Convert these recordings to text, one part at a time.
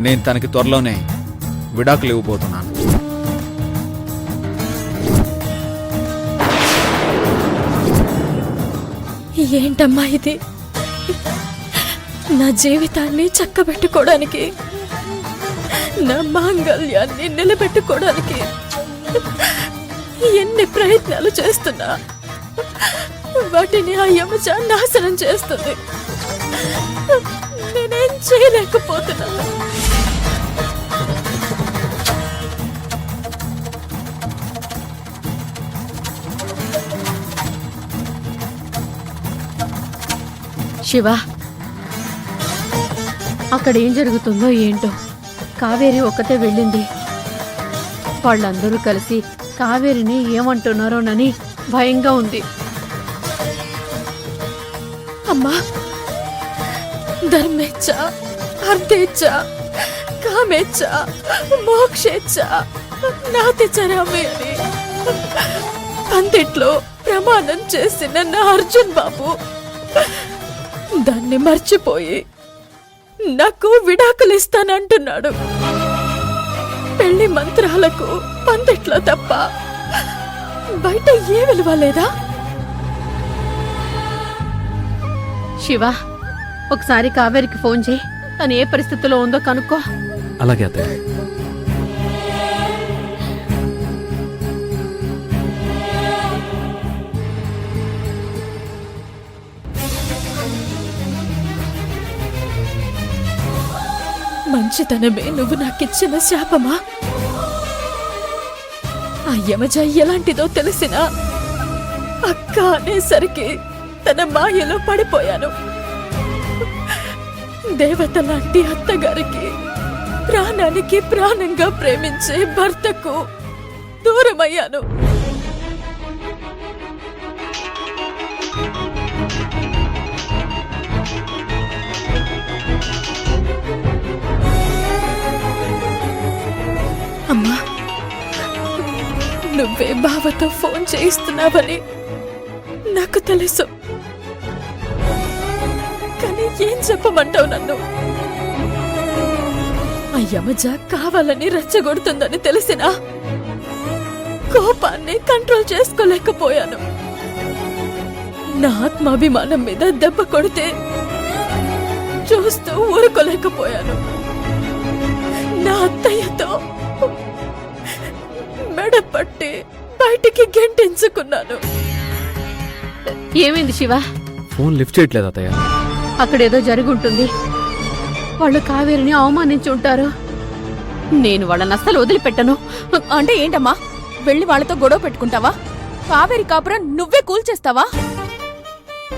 నేను తనకి త్వరలోనే విడాకులు ఇవ్వబోతున్నాను. ఏంటమ్మా ఇది? నా జీవితాన్ని చక్కబెట్టుకోవడానికి, నా మాంగళ్యాన్ని నిలబెట్టుకోవడానికి ఎన్ని ప్రయత్నాలు చేస్తున్నా వాటిని ఆ యమజ నాశనం చేస్తుంది. నేనేం చేయలేకపోతున్నాను. శివ, అక్కడ ఏం జరుగుతుందో ఏంటో. కావేరి ఒక్కతే వెళ్ళింది. వాళ్ళందరూ కలిసి కావేరిని ఏమంటున్నారోనని భయంగా ఉంది. అమ్మా, ధర్మేచ్ఛ, అర్థేచ్ఛ, కామేచ్ఛ, మోక్షేచ్ఛ, నాతి చరామి అని పందిట్లో ప్రమాణం చేసిన నా అర్జున్ బాబు దాన్ని మర్చిపోయి నాకు విడాకులు ఇస్తానంటున్నాడు. పెళ్లి మంత్రాలకు పందిట్లో తప్ప బయట ఏ విలువ లేదా? శివ, ఒకసారి కావేరికి ఫోన్ చేయి. తను ఏ పరిస్థితిలో ఉందో కనుక్కో. అలాగే అత్తయ్య. మంచితనమే నువ్వు నాకిచ్చిన శాపమా? ఆ యమజ ఎలాంటిదో తెలిసినా అక్క అనేసరికి తన మాయలో పడిపోయాను. దేవత లాంటి అత్తగారికి, ప్రాణానికి ప్రాణంగా ప్రేమించే భర్తకు దూరమయ్యాను. అమ్మా, నువ్వే బావతో ఫోన్ చేయిస్తున్నావని నాకు తెలుసు. కానీ ఏం చెప్పమంటావు నన్ను? ఆ యమజ కావాలని రెచ్చగొడుతుందని తెలిసినా కోపాన్ని కంట్రోల్ చేసుకోలేకపోయాను. నా ఆత్మాభిమానం మీద దెబ్బ కొడితే చూస్తూ ఊరుకోలేకపోయాను. నా అత్తయ్యతో మెడపట్టి బయటికి గెంటించుకున్నాను. ఏమైంది శివ? ఫోన్ లిఫ్ట్ చేయట్లేదు అత్తయ్య. అక్కడేదో జరుగుంటుంది. వాళ్ళు కావేరిని అవమానించి ఉంటారు. నేను వాళ్ళని అస్సలు వదిలిపెట్టను. అంటే ఏంటమ్మా, వెళ్ళి వాళ్ళతో గొడవ పెట్టుకుంటావా? కావేరి కాపురం నువ్వే కూల్చేస్తావా?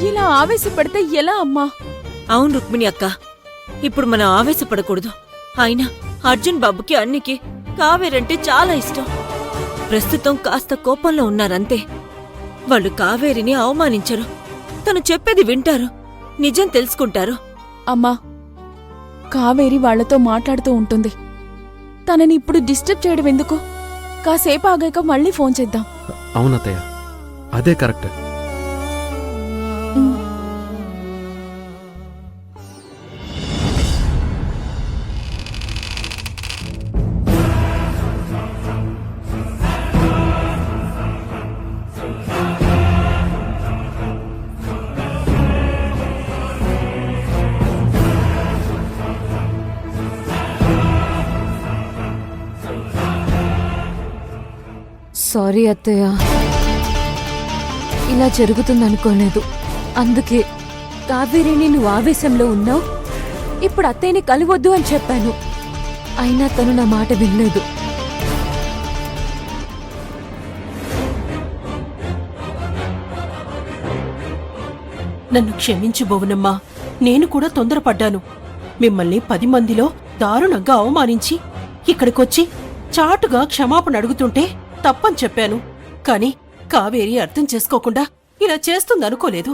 ఇలా ఆవేశపడితే ఎలా అమ్మా? అవును రుక్మిణి అక్క, ఇప్పుడు మనం ఆవేశపడకూడదు. అయినా అర్జున్ బాబుకి అన్నికి కావేరంటే చాలా ఇష్టం. ప్రస్తుతం కాస్త కోపంలో ఉన్నారంతే. వాళ్ళు కావేరిని అవమానించరు. తను చెప్పేది వింటారు, నిజం తెలుసుకుంటారు. అమ్మా, కావేరి వాళ్లతో మాట్లాడుతూ ఉంటుంది. తనని ఇప్పుడు డిస్టర్బ్ చేయడం ఎందుకు? కాసేపు ఆగాక మళ్ళీ ఫోన్ చేద్దాం. అవునత్తయ్య, అదే కరెక్ట్. సారీ అత్తయ్య, ఇలా జరుగుతుందనుకోలేదు. అందుకే కావేరిని నువ్వు ఆవేశంలో ఉన్నావు. ఇప్పుడు అత్తయ్యని కలవద్దు అని చెప్పాను. అయినా తను నా మాట వినలేదు. నన్ను క్షమించు భువనమ్మా, నేను కూడా తొందరపడ్డాను. మిమ్మల్ని 10 మందిలో దారుణంగా అవమానించి ఇక్కడికొచ్చి చాటుగా క్షమాపణ అడుగుతుంటే తప్పని చెప్పాను. కాని కావేరి అర్థం చేసుకోకుండా ఇలా చేస్తుందనుకోలేదు.